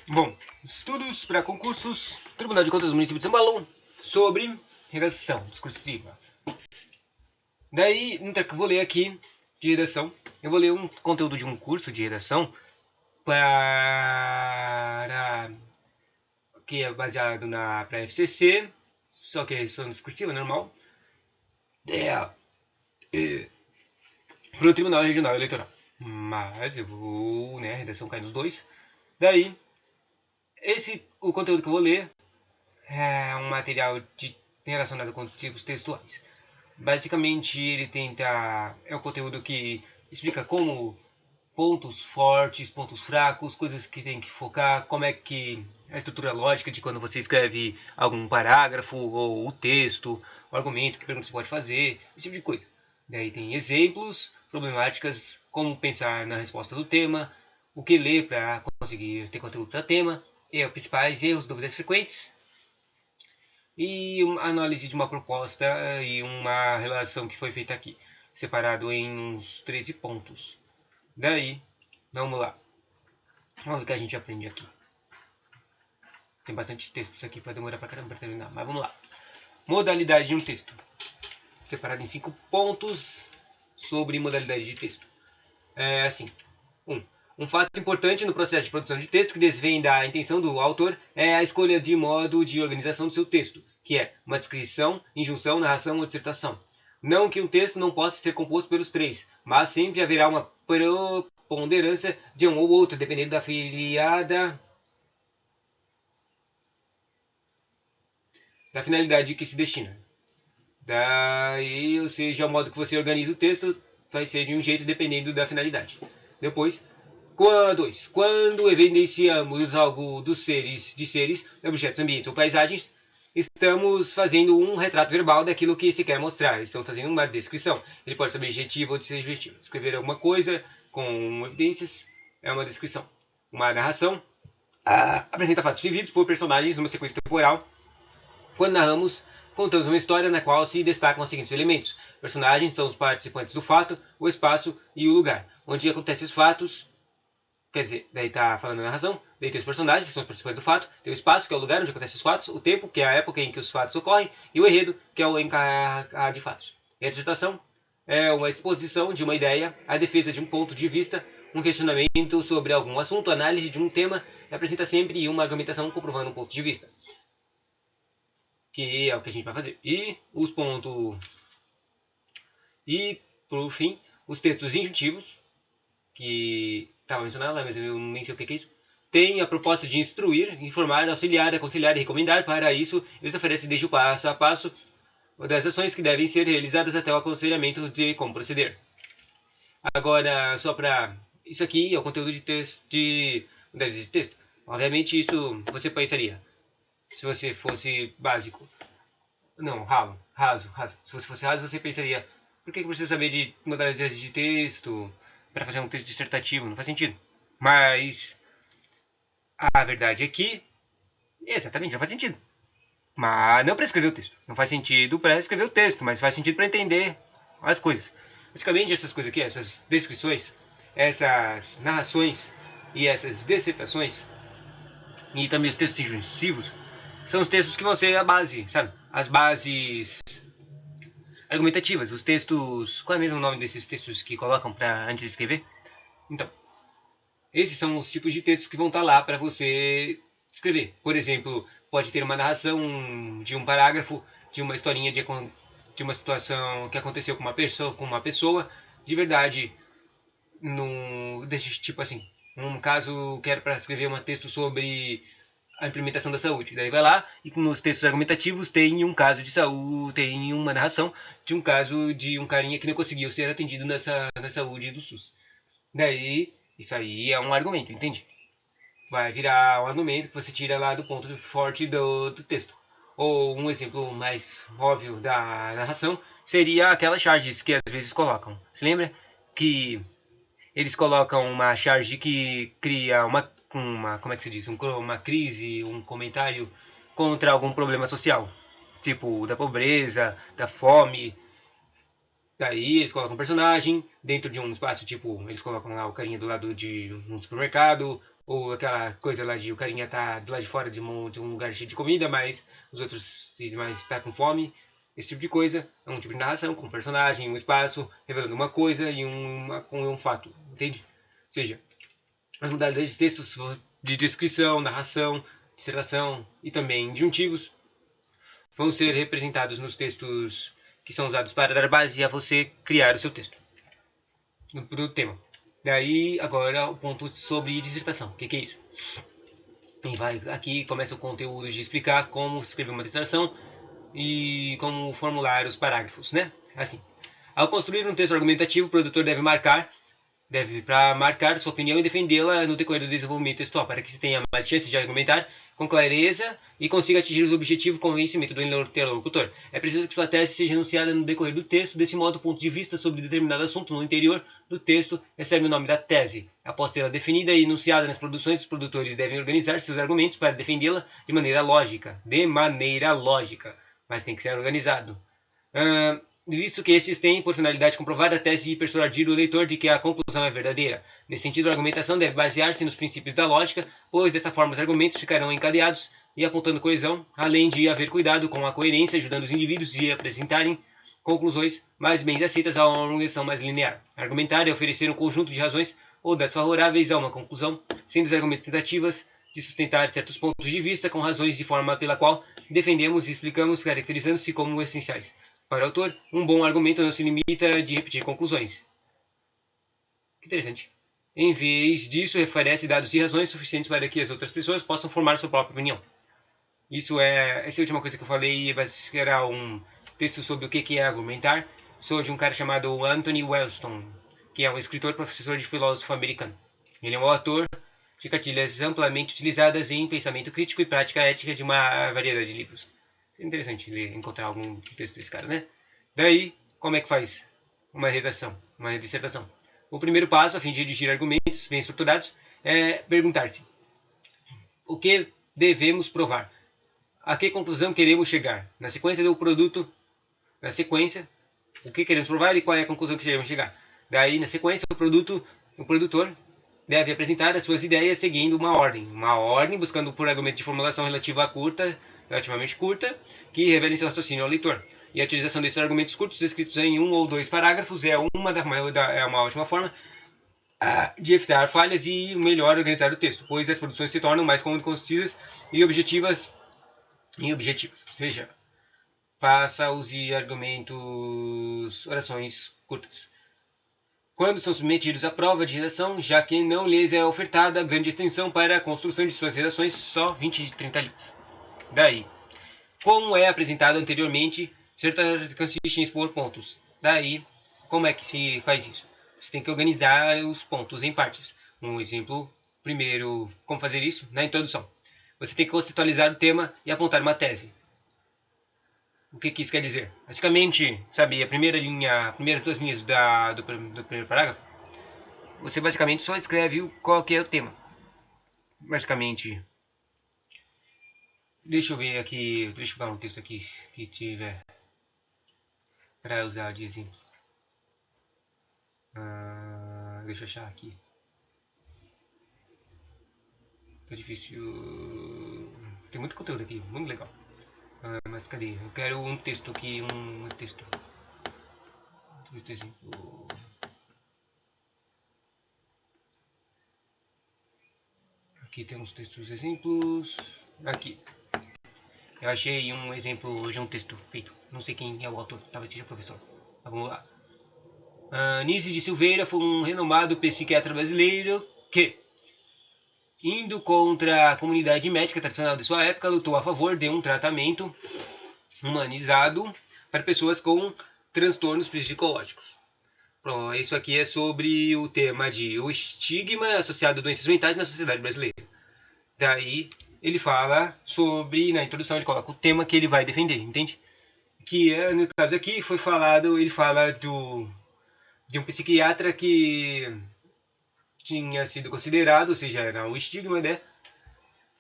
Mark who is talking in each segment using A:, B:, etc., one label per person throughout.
A: Bom, estudos para concursos, Tribunal de Contas do Município de São Paulo, sobre redação discursiva. Daí, então, que eu vou ler aqui de redação. Eu vou ler um conteúdo de um curso de redação para que é baseado na pra FCC, só que é redação discursiva normal. Para o Tribunal Regional Eleitoral. Mas eu vou, né, a redação cai nos dois. Daí, o conteúdo que eu vou ler é um material relacionado com tipos textuais. Basicamente, ele tenta. É um conteúdo que explica como pontos fortes, pontos fracos, coisas que tem que focar, como é que a estrutura lógica de quando você escreve algum parágrafo, ou o texto, o argumento, que pergunta você pode fazer, esse tipo de coisa. Daí tem exemplos, problemáticas, como pensar na resposta do tema, o que ler para conseguir ter conteúdo para tema, e os principais erros, dúvidas frequentes, e uma análise de uma proposta e uma relação que foi feita aqui, separado em uns 13 pontos. Daí, vamos lá. Vamos ver o que a gente aprende aqui. Tem bastante texto isso aqui para demorar para caramba para terminar, mas vamos lá. Modalidade de um texto. Separado em 5 pontos sobre modalidade de texto. É assim. 1. Um fato importante no processo de produção de texto que desvenda a intenção do autor é a escolha de modo de organização do seu texto, que é uma descrição, injunção, narração ou dissertação. Não que um texto não possa ser composto pelos três, mas sempre haverá uma preponderância de um ou outro, dependendo da finalidade que se destina. Daí, ou seja, o modo que você organiza o texto vai ser de um jeito dependendo da finalidade. Depois, 2. Quando evidenciamos algo dos seres, objetos, ambientes ou paisagens, estamos fazendo um retrato verbal daquilo que se quer mostrar. Estamos fazendo uma descrição. Ele pode ser objetivo ou desubjetivo. Escrever alguma coisa com evidências é uma descrição. Uma narração apresenta fatos vividos por personagens numa sequência temporal. Quando narramos, contamos uma história na qual se destacam os seguintes elementos. Personagens são os participantes do fato, o espaço e o lugar. Onde acontecem os fatos, quer dizer, daí tá falando a narração, daí tem os personagens, que são os participantes do fato, tem o espaço, que é o lugar onde acontecem os fatos, o tempo, que é a época em que os fatos ocorrem, e o enredo, que é o encarregado de fatos. E a dissertação é uma exposição de uma ideia, a defesa de um ponto de vista, um questionamento sobre algum assunto, análise de um tema, e apresenta sempre uma argumentação comprovando um ponto de vista. Que é o que a gente vai fazer. E os pontos. E, por fim, os textos injuntivos, que estava mencionado lá, mas eu nem sei o que é isso. Tem a proposta de instruir, informar, auxiliar, aconselhar e recomendar. Para isso, eles oferecem desde o passo a passo das ações que devem ser realizadas até o aconselhamento de como proceder. Agora, só para... Isso aqui é o conteúdo de texto. De texto. Obviamente, isso você pensaria. Se você fosse básico. Não, raso. Se você fosse raso, você pensaria, por que precisa saber de modalidades de texto para fazer um texto dissertativo? Não faz sentido. Mas a verdade é que, exatamente, não faz sentido. Mas não para escrever o texto. Não faz sentido para escrever o texto, mas faz sentido para entender as coisas. Basicamente, essas coisas aqui, essas descrições, essas narrações e essas dissertações, e também os textos injuntivos, são os textos que vão ser a base, sabe? As bases argumentativas, os textos... Qual é mesmo o nome desses textos que colocam para antes de escrever? Então, esses são os tipos de textos que vão estar lá para você escrever. Por exemplo, pode ter uma narração de um parágrafo, de uma historinha de uma situação que aconteceu com uma pessoa de verdade, desse tipo assim. Um caso que era para escrever um texto sobre a implementação da saúde. Daí vai lá e nos textos argumentativos tem um caso de saúde, tem uma narração de um caso de um carinha que não conseguiu ser atendido na saúde do SUS. Daí, isso aí é um argumento, entende? Vai virar um argumento que você tira lá do ponto forte do texto. Ou um exemplo mais óbvio da narração seria aquelas charges que às vezes colocam. Você lembra que eles colocam uma charge que cria como é que se diz? Uma crise, um comentário contra algum problema social. Tipo, da pobreza, da fome. Daí eles colocam um personagem dentro de um espaço, tipo, eles colocam lá o carinha do lado de um supermercado, Ou aquela coisa lá de o carinha tá do lado de fora de um lugar cheio de comida, mas os outros mais tá com fome. Esse tipo de coisa é um tipo de narração, com um personagem, um espaço, revelando uma coisa e um fato, entende? Ou seja, as modalidades de textos de descrição, narração, dissertação e também disjuntivos vão ser representados nos textos que são usados para dar base a você criar o seu texto do tema. Daí, agora, o ponto sobre dissertação. O que é isso? Aqui começa o conteúdo de explicar como escrever uma dissertação e como formular os parágrafos, né? Assim, ao construir um texto argumentativo, o produtor deve para marcar sua opinião e defendê-la no decorrer do desenvolvimento textual, para que se tenha mais chances de argumentar com clareza e consiga atingir os objetivos com convencimento do interlocutor. É preciso que sua tese seja enunciada no decorrer do texto, desse modo, o ponto de vista sobre determinado assunto no interior do texto recebe o nome da tese. Após tê-la definida e enunciada nas produções, os produtores devem organizar seus argumentos para defendê-la de maneira lógica. Mas tem que ser organizado. Visto que estes têm por finalidade comprovar a tese e persuadir o leitor de que a conclusão é verdadeira. Nesse sentido, a argumentação deve basear-se nos princípios da lógica, pois dessa forma os argumentos ficarão encadeados e apontando coesão, além de haver cuidado com a coerência, ajudando os indivíduos a apresentarem conclusões mais bem aceitas a uma organização mais linear. Argumentar é oferecer um conjunto de razões ou dados favoráveis a uma conclusão, sendo os argumentos tentativas de sustentar certos pontos de vista com razões de forma pela qual defendemos e explicamos, caracterizando-se como essenciais. Para o autor, um bom argumento não se limita de repetir conclusões. Que interessante. Em vez disso, oferece dados e razões suficientes para que as outras pessoas possam formar sua própria opinião. Essa é a última coisa que eu falei, era um texto sobre o que é argumentar. Sou de um cara chamado Anthony Wellston, que é um escritor, professor de filósofo americano. Ele é um autor de cartilhas amplamente utilizadas em pensamento crítico e prática ética de uma variedade de livros. É interessante encontrar algum texto desse cara, né? Daí, como é que faz uma redação, uma dissertação? O primeiro passo, a fim de redigir argumentos bem estruturados, é perguntar-se: o que devemos provar? A que conclusão queremos chegar? Na sequência do produto, na sequência, o que queremos provar e qual é a conclusão que queremos chegar. Daí, na sequência, o produtor deve apresentar as suas ideias seguindo uma ordem buscando por argumento de formulação relativamente curta, que revele seu raciocínio ao leitor. E a utilização desses argumentos curtos, escritos em um ou dois parágrafos, é uma ótima forma de evitar falhas e melhor organizar o texto, pois as produções se tornam mais concisas e objetivas. Ou seja, faça use argumentos, orações curtas. Quando são submetidos à prova de redação, já que não lhes é ofertada grande extensão para a construção de suas redações, só 20 de 30 linhas. Daí, como é apresentado anteriormente, certa consiste em expor pontos. Daí, como é que se faz isso? Você tem que organizar os pontos em partes. Um exemplo, primeiro, como fazer isso? Na introdução. Você tem que conceitualizar o tema e apontar uma tese. O que isso quer dizer? Basicamente, sabe, as primeiras duas linhas do primeiro parágrafo, você basicamente só escreve qual que é o tema. Basicamente, deixa eu ver aqui, deixa eu pegar um texto aqui que tiver para usar de exemplo. Deixa eu achar aqui. Tá difícil. Tem muito conteúdo aqui, muito legal. Mas cadê? Eu quero um texto aqui, um texto. Exemplo. Aqui tem uns textos exemplos. Aqui. Eu achei um exemplo de um texto feito. Não sei quem é o autor, talvez seja o professor. Mas vamos lá. Nise de Silveira foi um renomado psiquiatra brasileiro que, indo contra a comunidade médica tradicional de sua época, lutou a favor de um tratamento humanizado para pessoas com transtornos psicológicos. Isso aqui é sobre o tema de o estigma associado a doenças mentais na sociedade brasileira. Daí ele fala sobre, na introdução ele coloca o tema que ele vai defender, entende? Que no caso aqui foi falado, ele fala de um psiquiatra que tinha sido considerado, ou seja, era o estigma, né?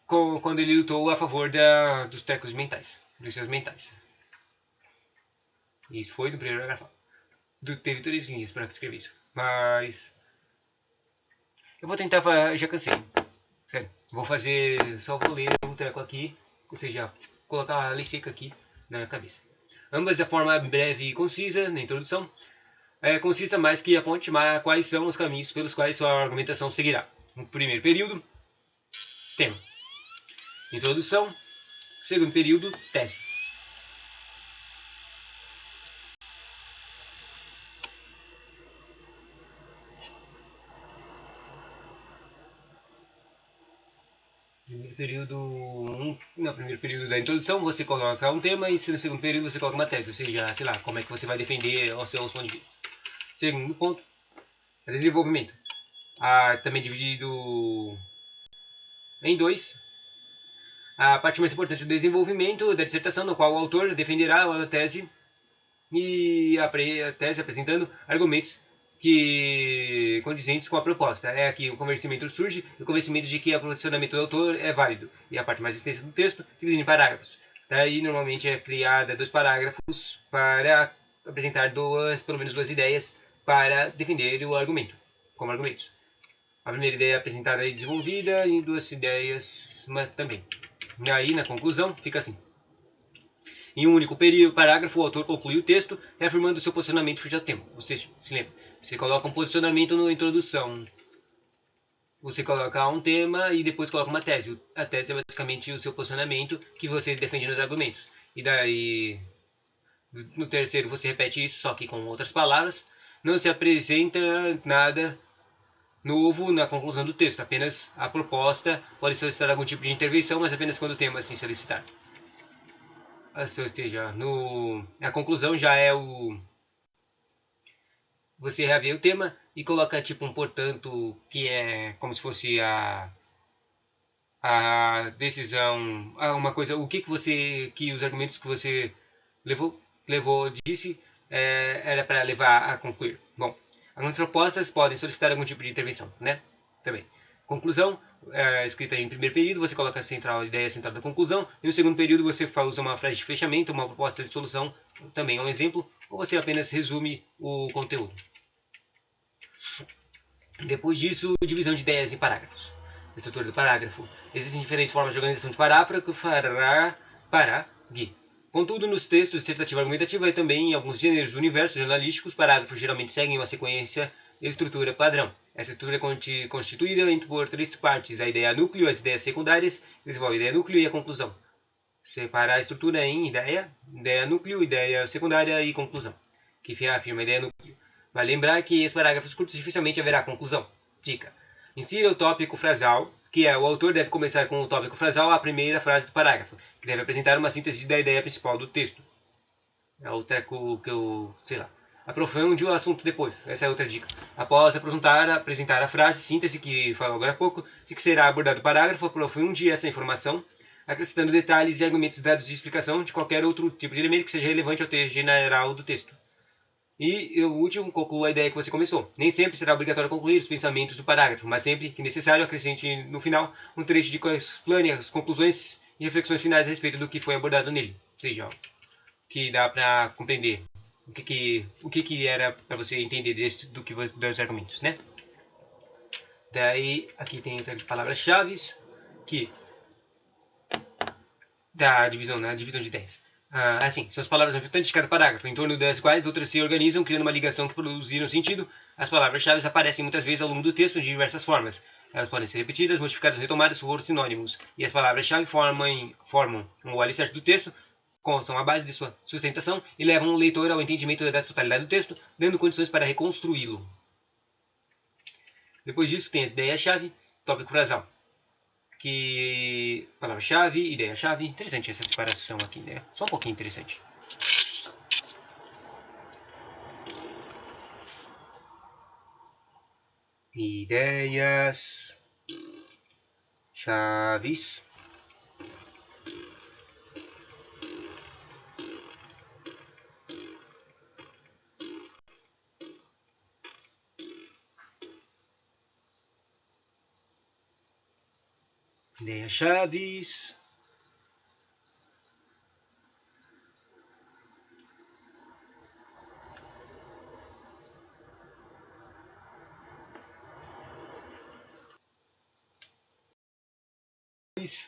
A: Quando ele lutou a favor dos tecos mentais, doenças mentais. Isso foi no primeiro parágrafo. Teve 3 linhas para escrever isso. Mas eu vou tentar, já cansei. Sério, só vou ler o treco aqui, ou seja, colocar a lei seca aqui na cabeça. Ambas da forma breve e concisa, na introdução, concisa mais que aponte quais são os caminhos pelos quais sua argumentação seguirá. No primeiro período, tema. Introdução. Segundo período, tese. No primeiro período da introdução você coloca um tema e no segundo período você coloca uma tese, ou seja, sei lá, como é que você vai defender os seus pontos de vista. Segundo ponto, desenvolvimento. Também dividido em dois. A parte mais importante do desenvolvimento da dissertação, no qual o autor defenderá a tese e a tese apresentando argumentos que condizentes com a proposta. É aqui o convencimento surge, o convencimento de que o posicionamento do autor é válido. E a parte mais extensa do texto, dividida em parágrafos. Daí normalmente é criada 2 parágrafos para apresentar pelo menos duas ideias para defender o argumento, como argumentos. A primeira ideia é apresentada e desenvolvida e 2 ideias também. E aí, na conclusão, fica assim. Em um único parágrafo, o autor conclui o texto, reafirmando seu posicionamento frente ao tema. Ou seja, se lembra, você coloca um posicionamento na introdução, você coloca um tema e depois coloca uma tese. A tese é basicamente o seu posicionamento que você defende nos argumentos. E daí, no terceiro, você repete isso, só que com outras palavras. Não se apresenta nada novo na conclusão do texto, apenas a proposta pode solicitar algum tipo de intervenção, mas apenas quando o tema assim solicitar. Ou seja, a conclusão já é você reavê o tema e coloca tipo um portanto que é como se fosse a decisão, uma coisa, o que os argumentos que você disse era para levar a concluir. Bom, algumas propostas podem solicitar algum tipo de intervenção, né? Também. Conclusão, escrita em primeiro período, você coloca a ideia central da conclusão, e no segundo período você usa uma frase de fechamento, uma proposta de solução, também é um exemplo, ou você apenas resume o conteúdo. Depois disso, divisão de ideias em parágrafos. Estrutura do parágrafo. Existem diferentes formas de organização de parágrafo para Gui. Contudo, nos textos dissertativa e argumentativa e também em alguns gêneros do universo jornalístico, os parágrafos geralmente seguem uma sequência e estrutura padrão. Essa estrutura é constituída por 3 partes: a ideia núcleo, as ideias secundárias, desenvolve a ideia núcleo e a conclusão. Separa a estrutura em ideia núcleo, ideia secundária e conclusão, que afirma a ideia núcleo. Vale lembrar que em parágrafos curtos dificilmente haverá conclusão. Dica: insira o tópico frasal, que é o autor deve começar com o tópico frasal a primeira frase do parágrafo, que deve apresentar uma síntese da ideia principal do texto. É o treco que eu, sei lá. Aprofunde o assunto depois. Essa é outra dica. Após apresentar a frase síntese que falou agora há pouco, de que será abordado o parágrafo, aprofunde essa informação, acrescentando detalhes e argumentos dados de explicação de qualquer outro tipo de elemento que seja relevante ao texto geral do texto. E o último, conclua a ideia que você começou. Nem sempre será obrigatório concluir os pensamentos do parágrafo, mas sempre que necessário, acrescente no final um trecho de as conclusões e reflexões finais a respeito do que foi abordado nele. Ou seja, que dá para compreender o que era para você entender dos argumentos, né? Daí, aqui tem palavras-chave que da divisão, né? Divisão de ideias. Assim, são as palavras importantes de cada parágrafo, em torno das quais outras se organizam, criando uma ligação que produziram sentido. As palavras-chave aparecem muitas vezes ao longo do texto de diversas formas. Elas podem ser repetidas, modificadas, retomadas ou sinônimos. E as palavras-chave formam o alicerce do texto, são a base de sua sustentação e levam o leitor ao entendimento da totalidade do texto, dando condições para reconstruí-lo. Depois disso, tem as ideias-chave, tópico frasal. Que palavra-chave, ideia-chave. Interessante essa separação aqui, né? Só um pouquinho interessante. Ideias chaves. Ideias chaves. Isso.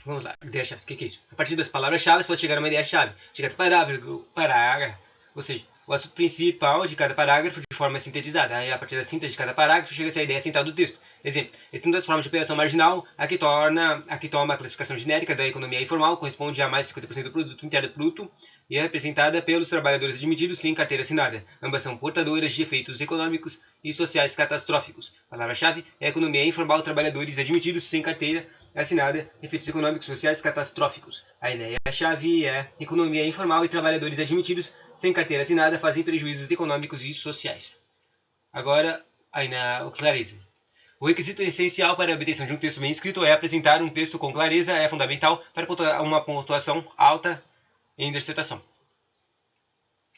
A: Vamos lá, ideia-chave. O que é isso? A partir das palavras-chave pode chegar a uma ideia-chave. De cada parágrafo, ou seja, o assunto principal de cada parágrafo de forma sintetizada. Aí, a partir da síntese de cada parágrafo, chega-se à ideia central do texto. Exemplo, estudando as formas de operação marginal, a que toma a classificação genérica da economia informal, corresponde a mais de 50% do produto interno bruto e é representada pelos trabalhadores admitidos sem carteira assinada. Ambas são portadoras de efeitos econômicos e sociais catastróficos. Palavra-chave é economia informal, trabalhadores admitidos sem carteira assinada, efeitos econômicos sociais catastróficos. A ideia-chave é economia informal e trabalhadores admitidos sem carteira assinada fazem prejuízos econômicos e sociais. Agora, aí na clareza. O requisito essencial para a obtenção de um texto bem escrito é apresentar um texto com clareza, é fundamental para uma pontuação alta em dissertação.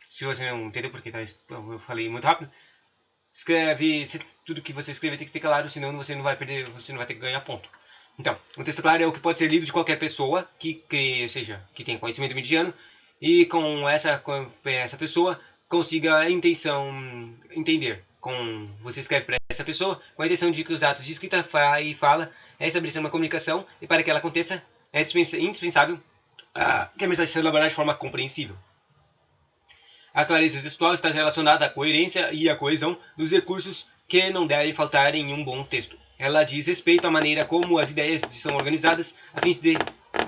A: Se você não entendeu porque eu falei muito rápido, escreve, tudo que você escrever tem que ter claro, senão você não vai perder, você não vai ter que ganhar ponto. Então, um texto claro é o que pode ser lido de qualquer pessoa que tenha conhecimento mediano e com essa pessoa consiga a intenção entender. Você escreve para essa pessoa com a intenção de que os atos de escrita e fala é estabelecer uma comunicação e para que ela aconteça é indispensável que a mensagem seja elaborada de forma compreensível. A clareza textual está relacionada à coerência e à coesão dos recursos que não devem faltar em um bom texto. Ela diz respeito à maneira como as ideias são organizadas a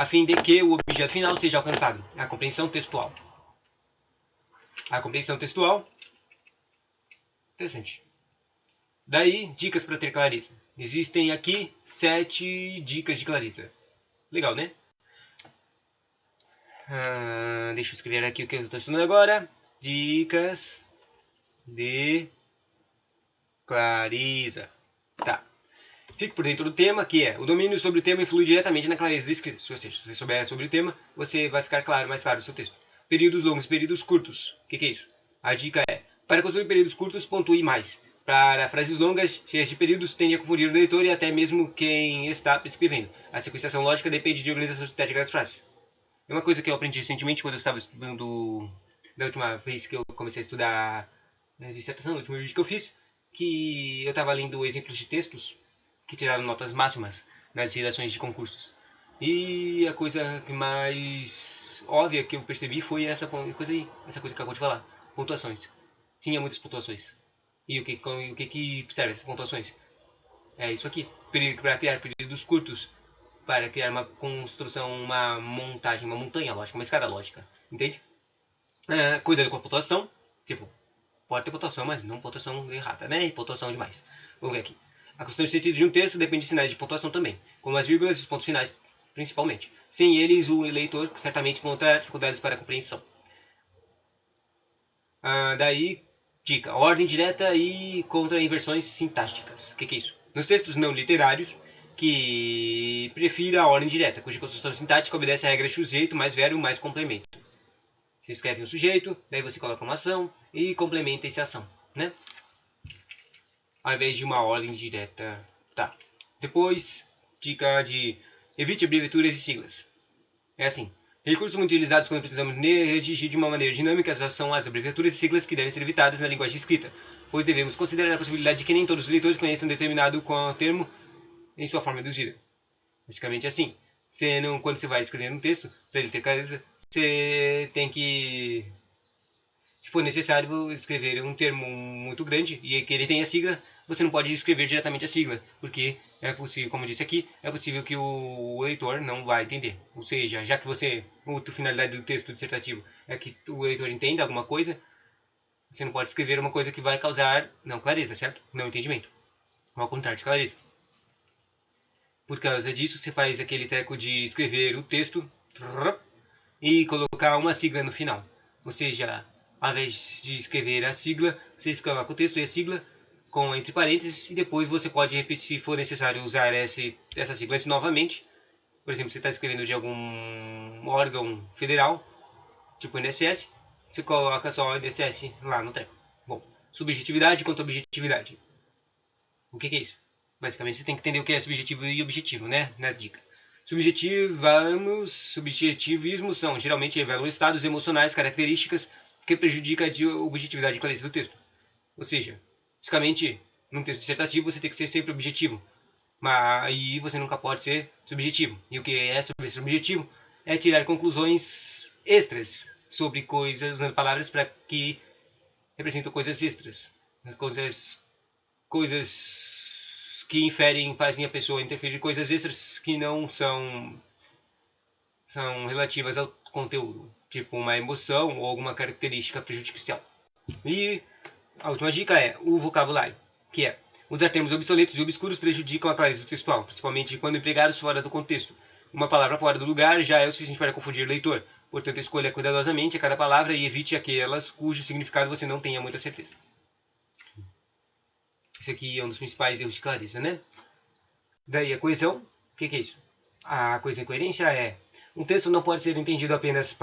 A: fim de que o objeto final seja alcançado. A compreensão textual. A compreensão textual. Interessante. Daí, dicas para ter clareza. Existem aqui 7 dicas de clareza. Legal, né? Deixa eu escrever aqui o que eu estou estudando agora. Dicas de clareza. Tá. Fique por dentro do tema, que é o domínio sobre o tema influi diretamente na clareza do escrito. Ou seja, se você souber sobre o tema, você vai ficar mais claro o seu texto. Períodos longos e períodos curtos. O que é isso? A dica é, para construir períodos curtos, pontue mais. Para frases longas, cheias de períodos, tende a confundir o leitor e até mesmo quem está escrevendo. A sequenciação lógica depende de organização sintética das frases. É uma coisa que eu aprendi recentemente quando eu estava estudando, da última vez que eu comecei a estudar dissertação, no último vídeo que eu fiz, que eu estava lendo exemplos de textos que tiraram notas máximas nas redações de concursos. E a coisa mais óbvia que eu percebi foi essa coisa aí, essa coisa que eu acabou de falar, pontuações. Tinha muitas pontuações. E o que serve essas pontuações? É isso aqui. Para criar períodos curtos, para criar uma construção, uma montagem, uma montanha lógica, uma escada lógica. Entende? Cuidado com a pontuação. Tipo, pode ter pontuação, mas não pontuação errada, né? E pontuação demais. Vamos ver aqui. A questão de sentido de um texto depende de sinais de pontuação também, como as vírgulas e os pontos finais, principalmente. Sem eles, o leitor certamente encontrará dificuldades para a compreensão. Daí, dica: ordem direta e contra-inversões sintáticas. O que é isso? Nos textos não literários, que prefira a ordem direta, cuja construção sintática obedece à regra de sujeito mais verbo mais complemento. Você escreve um sujeito, daí você coloca uma ação e complementa essa ação, né? Ao invés de uma ordem direta. Tá. Depois, dica de evite abreviaturas e siglas. É assim. Recursos muito utilizados quando precisamos redigir de uma maneira dinâmica são as abreviaturas e siglas que devem ser evitadas na linguagem escrita, pois devemos considerar a possibilidade de que nem todos os leitores conheçam um determinado termo em sua forma reduzida. Basicamente assim. Quando você vai escrever um texto, para ele ter clareza, você tem que, se for necessário, escrever um termo muito grande e que ele tenha sigla, você não pode escrever diretamente a sigla, porque é possível, como eu disse aqui, é possível que o leitor não vai entender. Ou seja, já que a finalidade do texto dissertativo é que o leitor entenda alguma coisa, você não pode escrever uma coisa que vai causar não clareza, certo? Não entendimento. Ao contrário de clareza. Por causa disso, você faz aquele treco de escrever o texto e colocar uma sigla no final. Ou seja, ao invés de escrever a sigla, você escreve o texto e a sigla com entre parênteses e depois você pode repetir, se for necessário, usar essa sigla novamente. Por exemplo, você está escrevendo de algum órgão federal, tipo INSS, você coloca só INSS lá no treco. Bom, subjetividade contra objetividade. O que é isso? Basicamente você tem que entender o que é subjetivo e objetivo, né? Na dica. Subjetivismos são geralmente revelam estados emocionais, características que prejudicam a objetividade e clareza do texto. Ou seja, basicamente, num texto dissertativo você tem que ser sempre objetivo. Mas aí você nunca pode ser subjetivo. E o que é sobre ser subjetivo é tirar conclusões extras sobre coisas, usando palavras para que representam coisas extras. Coisas que inferem, fazem a pessoa interferir em coisas extras que não são relativas ao conteúdo, tipo uma emoção ou alguma característica prejudicial. E a última dica é o vocabulário, que é usar termos obsoletos e obscuros prejudicam a clareza do textual, principalmente quando empregados fora do contexto. Uma palavra fora do lugar já é o suficiente para confundir o leitor, portanto escolha cuidadosamente a cada palavra e evite aquelas cujo significado você não tenha muita certeza. Esse aqui é um dos principais erros de clareza, né? Daí a coesão, o que é isso? A coesão e coerência é um texto não pode ser entendido apenas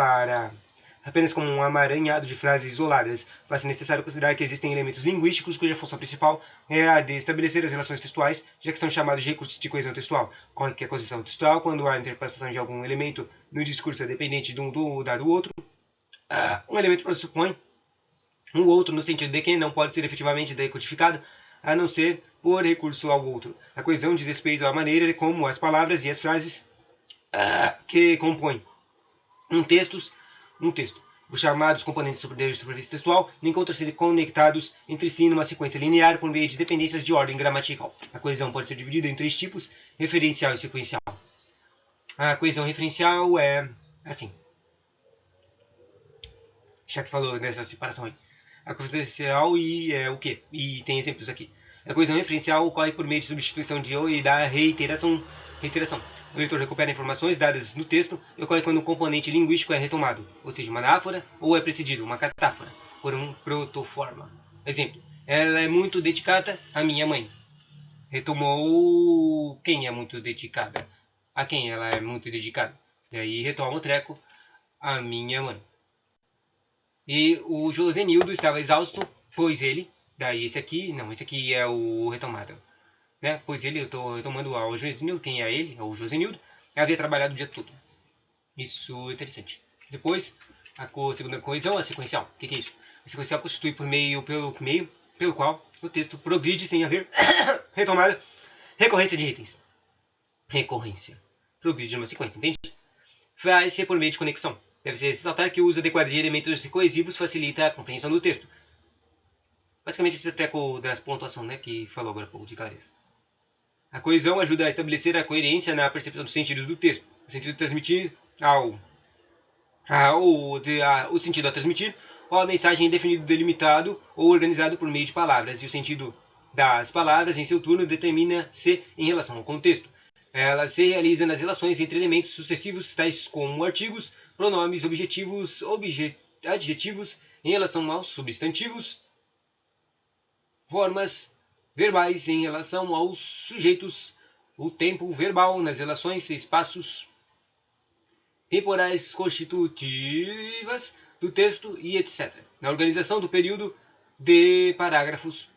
A: como um amaranhado de frases isoladas, mas é necessário considerar que existem elementos linguísticos cuja função principal é a de estabelecer as relações textuais, já que são chamados de recursos de coesão textual. Qual que é a coesão textual? Quando a interpretação de algum elemento no discurso é dependente de um do outro, um elemento pressupõe um outro no sentido de que não pode ser efetivamente decodificado a não ser por recurso ao outro. A coesão diz respeito à maneira como as palavras e as frases que compõem um texto, os chamados componentes de superfície textual encontram-se conectados entre si numa sequência linear por meio de dependências de ordem gramatical. A coesão pode ser dividida em três tipos: referencial e sequencial. A coesão referencial é assim. Já que falou dessa separação aí. A coesão referencial e é o quê? E tem exemplos aqui. A coesão referencial ocorre por meio de substituição de ou e da reiteração. O leitor recupera informações dadas no texto e ocorre quando um componente linguístico é retomado, ou seja, uma anáfora, ou é precedido, uma catáfora, por um protoforma. Exemplo, ela é muito dedicada à minha mãe. Retomou quem é muito dedicada? A quem ela é muito dedicada? E aí retoma o treco, a minha mãe. E o Josenildo estava exausto, pois ele, daí esse aqui é o retomado, né? Pois ele, eu estou retomando ao Josenildo, quem é ele? É o Josenildo, havia trabalhado o dia todo. Isso é interessante. Depois, a segunda coesão, a sequencial. O que é isso? A sequencial constitui pelo qual o texto progride sem haver retomada, recorrência de itens. Recorrência. Progride numa sequência, entende? Faz-se por meio de conexão. Deve-se ressaltar que o uso adequado de elementos coesivos facilita a compreensão do texto. Basicamente, esse treco da pontuação, né, que falou agora há pouco de clareza. A coesão ajuda a estabelecer a coerência na percepção dos sentidos do texto. O sentido de transmitir o sentido a transmitir ou a mensagem é definido, delimitado ou organizado por meio de palavras, e o sentido das palavras, em seu turno, determina-se em relação ao contexto. Ela se realiza nas relações entre elementos sucessivos, tais como artigos, pronomes, adjetivos, em relação aos substantivos, formas verbais em relação aos sujeitos, o tempo verbal nas relações e espaços temporais constitutivas do texto e etc. Na organização do período de parágrafos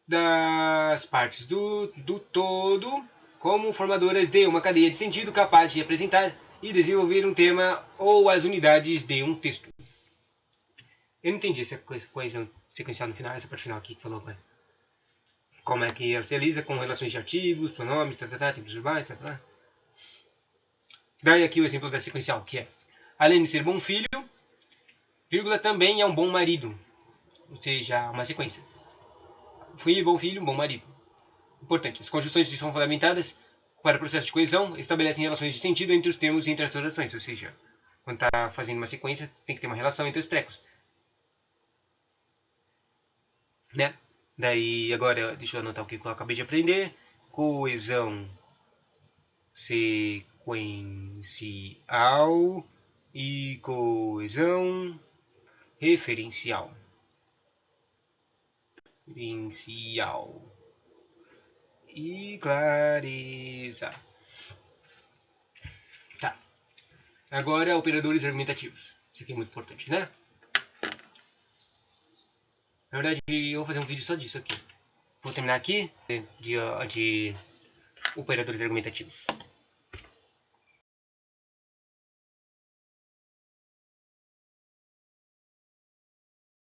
A: das partes do todo como formadoras de uma cadeia de sentido capaz de apresentar e desenvolver um tema ou as unidades de um texto. Eu não entendi essa coisa sequencial no final, essa parte final aqui que falou, pai. Como é que ela se realiza com relações de artigos, pronomes, tempos verbais, Daí aqui o exemplo da sequencial, que é: além de ser bom filho, vírgula, também é um bom marido. Ou seja, uma sequência. Fui bom filho, bom marido. Importante. As conjunções são fundamentadas para o processo de coesão, estabelecem relações de sentido entre os termos e entre as orações. Ou seja, quando está fazendo uma sequência, tem que ter uma relação entre os trecos. Né? Daí, agora, deixa eu anotar o que eu acabei de aprender. Coesão sequencial e coesão referencial. Referencial e clareza. Tá. Agora, operadores argumentativos. Isso aqui é muito importante, né? Na verdade, eu vou fazer um vídeo só disso aqui. Vou terminar aqui de operadores argumentativos.